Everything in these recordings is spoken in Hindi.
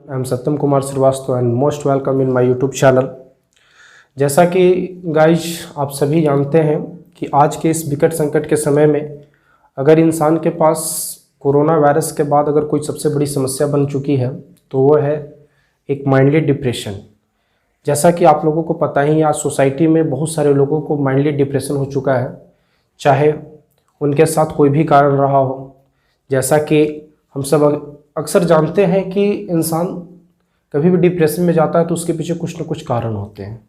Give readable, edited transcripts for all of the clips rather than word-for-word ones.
I am Satyam Kumar Srivastava and most welcome in my YouTube channel. जैसा कि गाइज आप सभी जानते हैं कि आज के इस विकट संकट के समय में अगर इंसान के पास कोरोना वायरस के बाद अगर कोई सबसे बड़ी समस्या बन चुकी है तो वो है एक माइंडली डिप्रेशन। जैसा कि आप लोगों को पता ही आज सोसाइटी में बहुत सारे लोगों को माइंडली डिप्रेशन हो चुका है, चाहे उनके साथ कोई भी कारण रहा हो। जैसा कि हम सब अक्सर जानते हैं कि इंसान कभी भी डिप्रेशन में जाता है तो उसके पीछे कुछ न कुछ कारण होते हैं,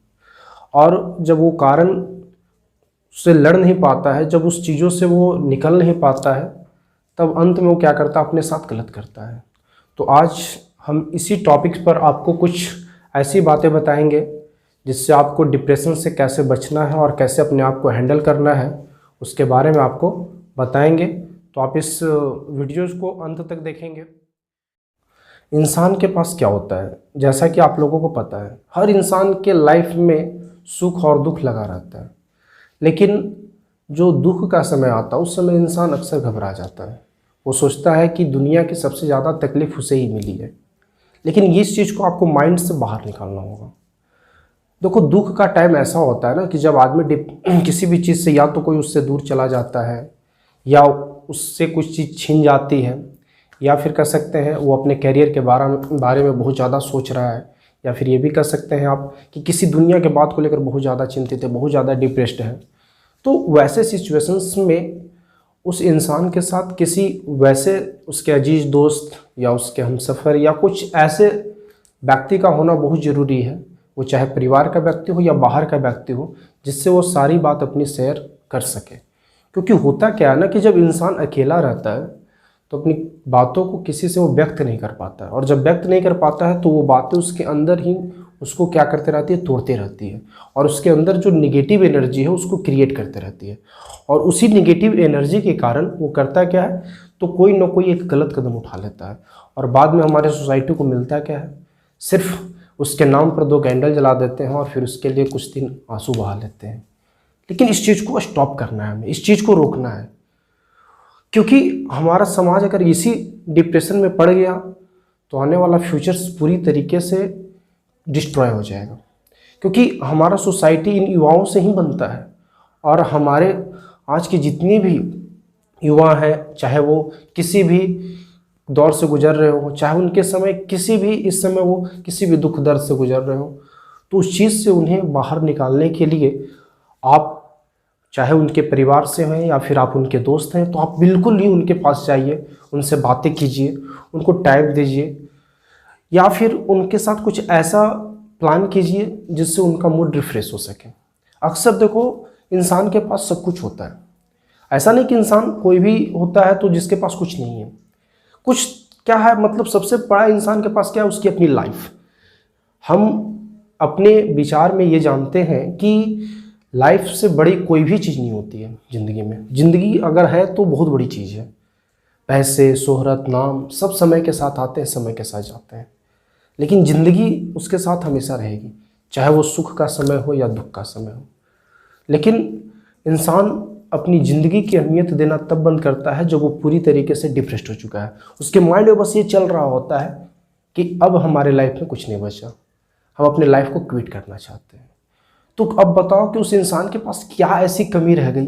और जब वो कारण से लड़ नहीं पाता है, जब उस चीज़ों से वो निकल नहीं पाता है, तब अंत में वो क्या करता है, अपने साथ गलत करता है। तो आज हम इसी टॉपिक पर आपको कुछ ऐसी बातें बताएंगे जिससे आपको डिप्रेशन से कैसे बचना है और कैसे अपने आप को हैंडल करना है, उसके बारे में आपको बताएंगे। तो आप इस वीडियोज़ को अंत तक देखेंगे। इंसान के पास क्या होता है, जैसा कि आप लोगों को पता है, हर इंसान के लाइफ में सुख और दुख लगा रहता है, लेकिन जो दुख का समय आता है उस समय इंसान अक्सर घबरा जाता है। वो सोचता है कि दुनिया की सबसे ज़्यादा तकलीफ़ उसे ही मिली है, लेकिन इस चीज़ को आपको माइंड से बाहर निकालना होगा। देखो, दुख का टाइम ऐसा होता है ना कि जब आदमी किसी भी चीज़ से या तो कोई उससे दूर चला जाता है, या उससे कुछ चीज़ छीन जाती है, या फिर कह सकते हैं वो अपने करियर के बारे में बहुत ज़्यादा सोच रहा है, या फिर ये भी कह सकते हैं आप कि किसी दुनिया के बात को लेकर बहुत ज़्यादा चिंतित है, बहुत ज़्यादा डिप्रेस्ड है। तो वैसे सिचुएशंस में उस इंसान के साथ किसी वैसे उसके अजीज दोस्त या उसके हमसफ़र या कुछ ऐसे व्यक्ति का होना बहुत ज़रूरी है, वो चाहे परिवार का व्यक्ति हो या बाहर का व्यक्ति हो, जिससे वो सारी बात अपनी शेयर कर सके। क्योंकि होता क्या है ना कि जब इंसान अकेला रहता है तो अपनी बातों को किसी से वो व्यक्त नहीं कर पाता है, और जब व्यक्त नहीं कर पाता है तो वो बातें उसके अंदर ही उसको क्या करते रहती है, तोड़ते रहती है, और उसके अंदर जो निगेटिव एनर्जी है उसको क्रिएट करते रहती है। और उसी निगेटिव एनर्जी के कारण वो करता क्या है, तो कोई ना कोई एक गलत कदम उठा लेता है, और बाद में हमारे सोसाइटी को मिलता क्या है, सिर्फ उसके नाम पर 2 कैंडल जला देते हैं और फिर उसके लिए कुछ दिन आंसू बहा लेते हैं। लेकिन इस चीज़ को स्टॉप करना है, हमें इस चीज़ को रोकना है, क्योंकि हमारा समाज अगर इसी डिप्रेशन में पड़ गया तो आने वाला फ्यूचर्स पूरी तरीके से डिस्ट्रॉय हो जाएगा। क्योंकि हमारा सोसाइटी इन युवाओं से ही बनता है, और हमारे आज के जितने भी युवा हैं, चाहे वो किसी भी दौर से गुजर रहे हो, चाहे उनके समय किसी भी इस समय वो किसी भी दुख दर्द से गुजर रहे हो, तो उस चीज़ से उन्हें बाहर निकालने के लिए आप चाहे उनके परिवार से हैं या फिर आप उनके दोस्त हैं, तो आप बिल्कुल ही उनके पास जाइए, उनसे बातें कीजिए, उनको टाइम दीजिए, या फिर उनके साथ कुछ ऐसा प्लान कीजिए जिससे उनका मूड रिफ्रेश हो सके। अक्सर देखो, इंसान के पास सब कुछ होता है, ऐसा नहीं कि इंसान कोई भी होता है तो जिसके पास कुछ नहीं है। कुछ क्या है, मतलब सबसे बड़ा इंसान के पास क्या है, उसकी अपनी लाइफ। हम अपने विचार में ये जानते हैं कि लाइफ से बड़ी कोई भी चीज़ नहीं होती है ज़िंदगी में। ज़िंदगी अगर है तो बहुत बड़ी चीज़ है। पैसे, शोहरत, नाम सब समय के साथ आते हैं, समय के साथ जाते हैं, लेकिन ज़िंदगी उसके साथ हमेशा रहेगी, चाहे वो सुख का समय हो या दुख का समय हो। लेकिन इंसान अपनी ज़िंदगी की अहमियत देना तब बंद करता है जब वो पूरी तरीके से डिप्रेस्ड हो चुका है। उसके माइंड में बस ये चल रहा होता है कि अब हमारे लाइफ में कुछ नहीं बचा, हम अपने लाइफ को क्विट करना चाहते हैं। तो अब बताओ कि उस इंसान के पास क्या ऐसी कमी रह गई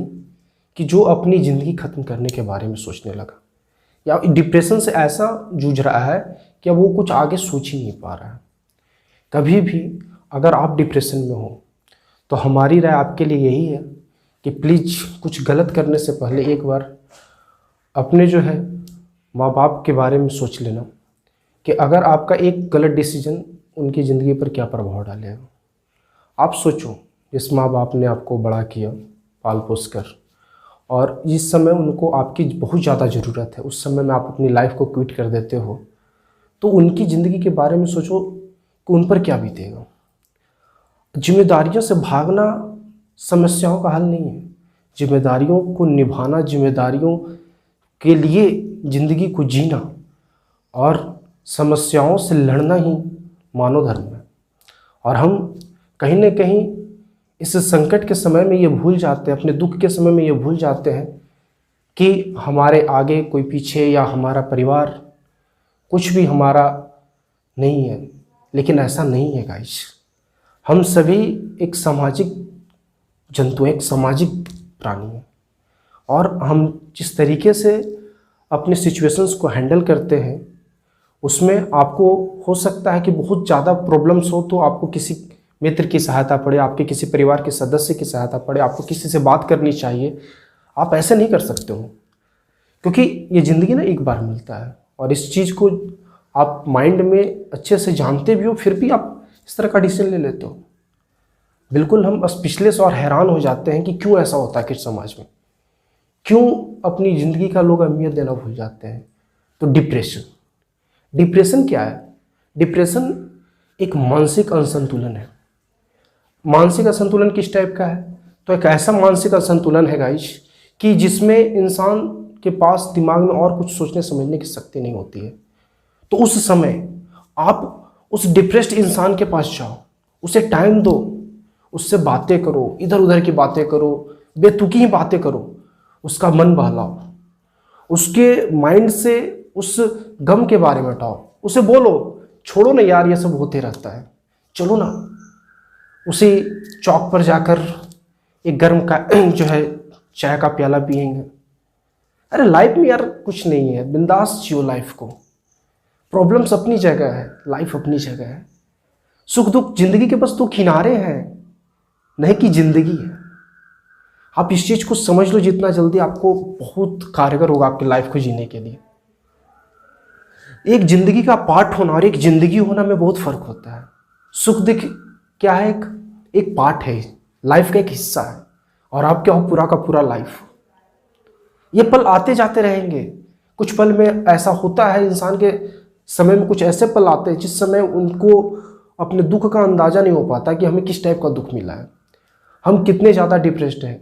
कि जो अपनी ज़िंदगी ख़त्म करने के बारे में सोचने लगा, या डिप्रेशन से ऐसा जूझ रहा है कि अब वो कुछ आगे सोच ही नहीं पा रहा है। कभी भी अगर आप डिप्रेशन में हो तो हमारी राय आपके लिए यही है कि प्लीज़ कुछ गलत करने से पहले एक बार अपने जो है माँ बाप के बारे में सोच लेना कि अगर आपका एक गलत डिसीजन उनकी ज़िंदगी पर क्या प्रभाव डालेगा। आप सोचो, जिस माँ बाप ने आपको बड़ा किया, पाल पोस कर, और जिस समय उनको आपकी बहुत ज़्यादा ज़रूरत है, उस समय में आप अपनी लाइफ को क्विट कर देते हो, तो उनकी ज़िंदगी के बारे में सोचो कि उन पर क्या बीतेगा। जिम्मेदारियों से भागना समस्याओं का हल नहीं है। जिम्मेदारियों को निभाना, जिम्मेदारियों के लिए ज़िंदगी को जीना और समस्याओं से लड़ना ही मानव धर्म है। और हम कहीं न कहीं इस संकट के समय में ये भूल जाते हैं, अपने दुख के समय में ये भूल जाते हैं कि हमारे आगे कोई पीछे, या हमारा परिवार, कुछ भी हमारा नहीं है, लेकिन ऐसा नहीं है गाइस। हम सभी एक सामाजिक जंतु हैं, एक सामाजिक प्राणी हैं, और हम जिस तरीके से अपने सिचुएशंस को हैंडल करते हैं उसमें आपको हो सकता है कि बहुत ज़्यादा प्रॉब्लम्स हो तो आपको किसी मित्र की सहायता पड़े, आपके किसी परिवार के सदस्य की सहायता पड़े, आपको किसी से बात करनी चाहिए। आप ऐसे नहीं कर सकते हो, क्योंकि ये ज़िंदगी ना एक बार मिलता है, और इस चीज़ को आप माइंड में अच्छे से जानते भी हो, फिर भी आप इस तरह का डिसीजन ले लेते हो। बिल्कुल हम स्पीचलेस और हैरान हो जाते हैं कि क्यों ऐसा होता है कि समाज में, क्यों अपनी ज़िंदगी का लोग अहमियत देना भूल जाते हैं। तो डिप्रेशन क्या है? डिप्रेशन एक मानसिक असंतुलन है। मानसिक असंतुलन किस टाइप का है? तो एक ऐसा मानसिक असंतुलन है गाइस कि जिसमें इंसान के पास दिमाग में और कुछ सोचने समझने की शक्ति नहीं होती है। तो उस समय आप उस डिप्रेस्ड इंसान के पास जाओ, उसे टाइम दो, उससे बातें करो, इधर उधर की बातें करो, बेतुकी ही बातें करो, उसका मन बहलाओ, उसके माइंड से उस गम के बारे में हटाओ, उसे बोलो छोड़ो ना यार ये सब होते रहता है, चलो ना उसी चौक पर जाकर एक गर्म का जो है चाय का प्याला पिएंगे। अरे लाइफ में यार कुछ नहीं है, बिंदास जियो लाइफ को। प्रॉब्लम्स अपनी जगह है, लाइफ अपनी जगह है, सुख दुख जिंदगी के बस दो किनारे हैं, नहीं कि जिंदगी है। आप इस चीज को समझ लो, जितना जल्दी आपको बहुत कारगर होगा आपकी लाइफ को जीने के लिए। एक जिंदगी का पार्ट होना और एक जिंदगी होना में बहुत फर्क होता है। सुख दुख क्या है? एक पार्ट है, लाइफ का एक हिस्सा है, और आप क्या हो? पूरा का पूरा लाइफ। ये पल आते जाते रहेंगे। कुछ पल में ऐसा होता है, इंसान के समय में कुछ ऐसे पल आते हैं जिस समय उनको अपने दुख का अंदाजा नहीं हो पाता कि हमें किस टाइप का दुख मिला है, हम कितने ज़्यादा डिप्रेस्ड हैं।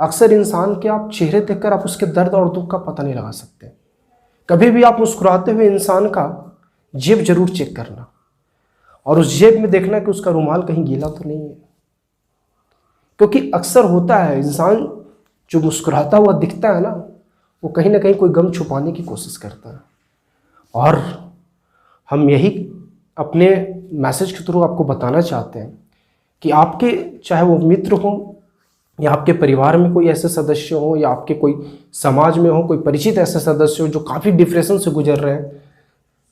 अक्सर इंसान के आप चेहरे देखकर आप उसके दर्द और दुख का पता नहीं लगा सकते। कभी भी आप मुस्कुराते हुए इंसान का जेब जरूर चेक करना, और उस जेब में देखना कि उसका रुमाल कहीं गीला तो नहीं है, क्योंकि अक्सर होता है इंसान जो मुस्कुराता हुआ दिखता है ना, वो कहीं ना कहीं कोई गम छुपाने की कोशिश करता है। और हम यही अपने मैसेज के थ्रू आपको बताना चाहते हैं कि आपके चाहे वो मित्र हो या आपके परिवार में कोई ऐसे सदस्य हो या आपके कोई समाज में हो कोई परिचित ऐसे सदस्य हो जो काफ़ी डिप्रेशन से गुजर रहे हैं,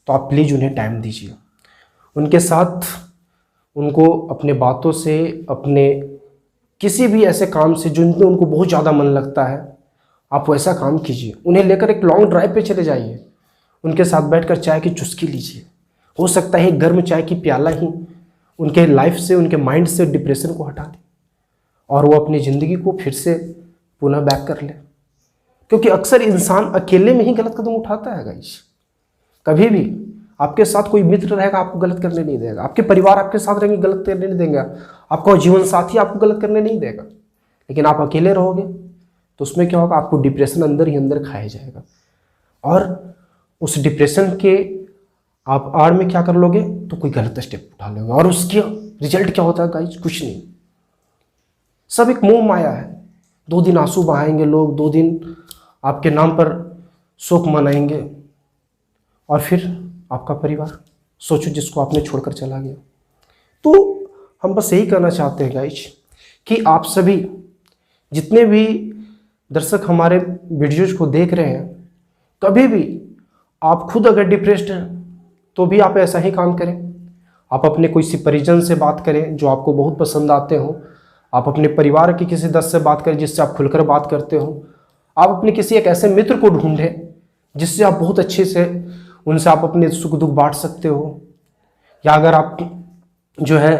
तो आप प्लीज़ उन्हें टाइम दीजिए, उनके साथ उनको अपने बातों से, अपने किसी भी ऐसे काम से जिनमें उनको बहुत ज़्यादा मन लगता है, आप वैसा काम कीजिए। उन्हें लेकर एक लॉन्ग ड्राइव पे चले जाइए, उनके साथ बैठकर चाय की चुस्की लीजिए। हो सकता है एक गर्म चाय की प्याला ही उनके लाइफ से, उनके माइंड से डिप्रेशन को हटा दे और वो अपनी ज़िंदगी को फिर से पुनः बैक कर ले। क्योंकि अक्सर इंसान अकेले में ही गलत कदम उठाता है गाइस। कभी भी आपके साथ कोई मित्र रहेगा आपको गलत करने नहीं देगा, आपके परिवार आपके साथ रहेंगे गलत करने नहीं देंगे, आपका जीवन साथी आपको गलत करने नहीं देगा। लेकिन आप अकेले रहोगे तो उसमें क्या होगा? आपको डिप्रेशन अंदर ही अंदर खाया जाएगा, और उस डिप्रेशन के आप आड़ में क्या कर लोगे? तो कोई गलत स्टेप उठा लोगे, और उसके रिजल्ट क्या होता है गाइस? कुछ नहीं, सब एक मोह माया है। 2 दिन आंसू बहाएंगे लोग, 2 दिन आपके नाम पर शोक मनाएंगे, और फिर आपका परिवार सोचो जिसको आपने छोड़कर चला गया। तो हम बस यही कहना चाहते हैं गाइस कि आप सभी जितने भी दर्शक हमारे वीडियोज को देख रहे हैं, कभी भी आप खुद अगर डिप्रेस्ड हैं तो भी आप ऐसा ही काम करें। आप अपने किसी परिजन से बात करें जो आपको बहुत पसंद आते हो, आप अपने परिवार के किसी सदस्य से बात करें जिससे आप खुलकर बात करते हो, आप अपने किसी एक ऐसे मित्र को ढूंढें जिससे आप बहुत अच्छे से उनसे आप अपने सुख दुख बांट सकते हो। या अगर आप जो है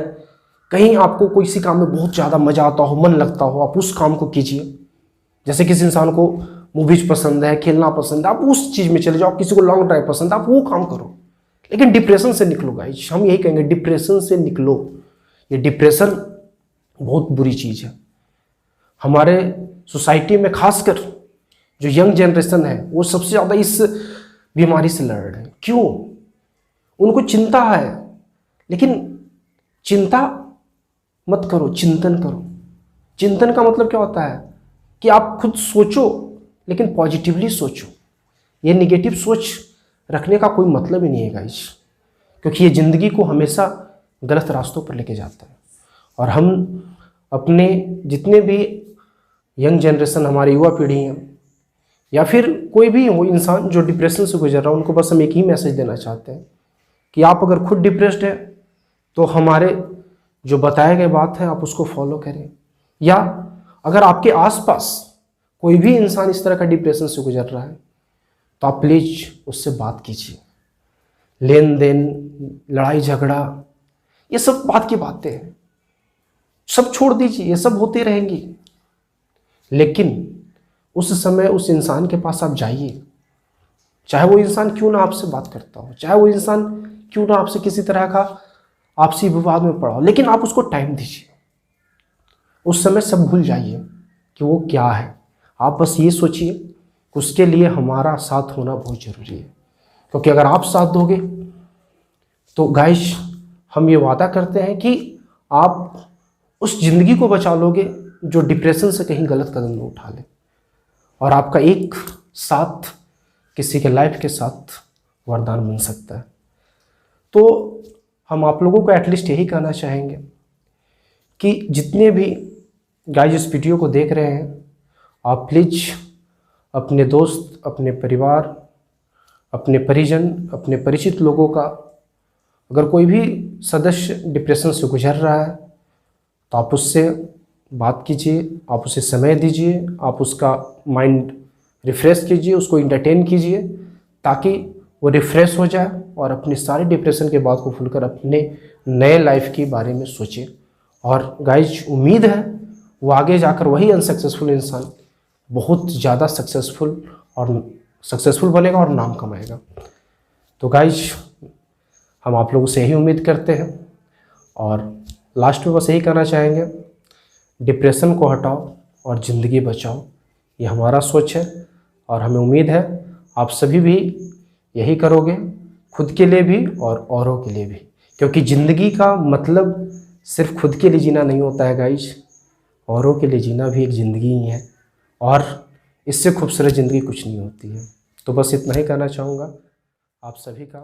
कहीं आपको किसी काम में बहुत ज़्यादा मज़ा आता हो, मन लगता हो, आप उस काम को कीजिए। जैसे किसी इंसान को मूवीज पसंद है, खेलना पसंद है, आप उस चीज़ में चले जाओ। किसी को लॉन्ग ड्राइव पसंद है, आप वो काम करो। लेकिन डिप्रेशन से निकलो गाइस, हम यही कहेंगे डिप्रेशन से निकलो। ये डिप्रेशन बहुत बुरी चीज़ है। हमारे सोसाइटी में खासकर जो यंग जनरेशन है वो सबसे ज़्यादा इस बीमारी से लड़ रहे हैं। क्यों? उनको चिंता है, लेकिन चिंता मत करो, चिंतन करो। चिंतन का मतलब क्या होता है कि आप खुद सोचो, लेकिन पॉजिटिवली सोचो। ये निगेटिव सोच रखने का कोई मतलब ही नहीं है गाइस। क्योंकि ये ज़िंदगी को हमेशा गलत रास्तों पर लेके जाता है। और हम अपने जितने भी यंग जनरेशन, हमारी युवा पीढ़ी है, या फिर कोई भी हो इंसान जो डिप्रेशन से गुजर रहा है, उनको बस हम एक ही मैसेज देना चाहते हैं कि आप अगर खुद डिप्रेस्ड है तो हमारे जो बताए गए बात है आप उसको फॉलो करें, या अगर आपके आसपास कोई भी इंसान इस तरह का डिप्रेशन से गुजर रहा है तो आप प्लीज़ उससे बात कीजिए। लेन देन, लड़ाई झगड़ा, ये सब बात की बातें हैं, सब छोड़ दीजिए, ये सब होते रहेंगी। लेकिन उस समय उस इंसान के पास आप जाइए, चाहे वो इंसान क्यों ना आपसे बात करता हो, चाहे वो इंसान क्यों ना आपसे किसी तरह का आपसी विवाद में पड़ा हो, लेकिन आप उसको टाइम दीजिए। उस समय सब भूल जाइए कि वो क्या है। आप बस ये सोचिए कि उसके लिए हमारा साथ होना बहुत ज़रूरी है, क्योंकि अगर आप साथ दोगे तो गाइस हम ये वादा करते हैं कि आप उस ज़िंदगी को बचा लोगे जो डिप्रेशन से कहीं गलत कदम न उठा ले, और आपका एक साथ किसी के लाइफ के साथ वरदान बन सकता है। तो हम आप लोगों को एटलीस्ट यही कहना चाहेंगे कि जितने भी गाइस इस वीडियो को देख रहे हैं, आप प्लीज़ अपने दोस्त, अपने परिवार, अपने परिजन, अपने परिचित लोगों का अगर कोई भी सदस्य डिप्रेशन से गुजर रहा है तो आप उससे बात कीजिए, आप उसे समय दीजिए, आप उसका माइंड रिफ़्रेश कीजिए, उसको इंटरटेन कीजिए, ताकि वो रिफ़्रेश हो जाए और अपनी सारी डिप्रेशन के बाद को भूलकर अपने नए लाइफ के बारे में सोचे। और गाइज उम्मीद है वो आगे जाकर वही अनसक्सेसफुल इंसान बहुत ज़्यादा सक्सेसफुल बनेगा और नाम कमाएगा। तो गाइज हम आप लोगों से यही उम्मीद करते हैं, और लास्ट में बस यही कहना चाहेंगे, डिप्रेशन को हटाओ और ज़िंदगी बचाओ, ये हमारा सोच है। और हमें उम्मीद है आप सभी भी यही करोगे, खुद के लिए भी और औरों के लिए भी, क्योंकि ज़िंदगी का मतलब सिर्फ खुद के लिए जीना नहीं होता है गाइज, औरों के लिए जीना भी एक ज़िंदगी ही है, और इससे खूबसूरत ज़िंदगी कुछ नहीं होती है। तो बस इतना ही कहना चाहूँगा। आप सभी का